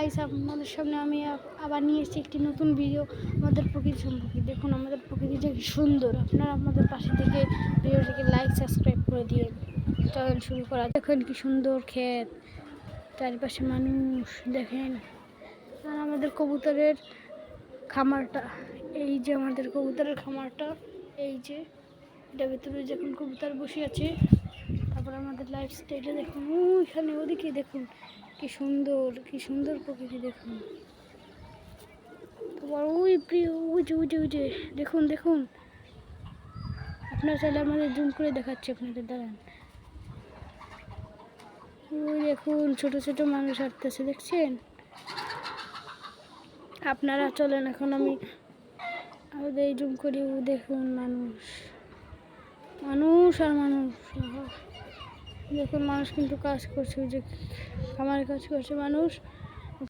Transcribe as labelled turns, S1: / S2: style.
S1: Guys, আপনাদের সামনে আমি আবার নিয়ে এসেছি একটি নতুন ভিডিও আমাদের প্রকৃতি সম্পর্কে। দেখুন আমাদের প্রকৃতি যে কি সুন্দর। আপনারা আমাদের পাশে থেকে ভিডিওটিকে লাইক সাবস্ক্রাইব করে দিয়ে চলন শুরু করা। দেখুন কি সুন্দর ক্ষেত, চারিপাশে মানুষ দেখেন। আর আমাদের কবুতরের খামারটা, এই যে আমাদের কবুতরের খামারটা, এই যে এটার ভিতরে যখন কবুতর বসে আছে। তারপর আমাদের লাইফস্টাইলে দেখুন, ওইখানে ওদিকে দেখুন কি সুন্দর, কি সুন্দর প্রকৃতি দেখুন। তারপর ওই প্রিয় ওই যে দেখুন দেখুন, আপনার চাইলে আমাদের জুম করে দেখাচ্ছি আপনাদের, দাঁড়ান। ওই দেখুন ছোট ছোট মানুষ হাঁটতেছে, দেখছেন? আপনারা চলেন, এখন আমি আমাদের জুম করি। দেখুন মানুষ মানুষ আর মানুষ, দেখুন মানুষ কিন্তু কাজ করছে, ওই যে খামারে কাজ করছে মানুষ।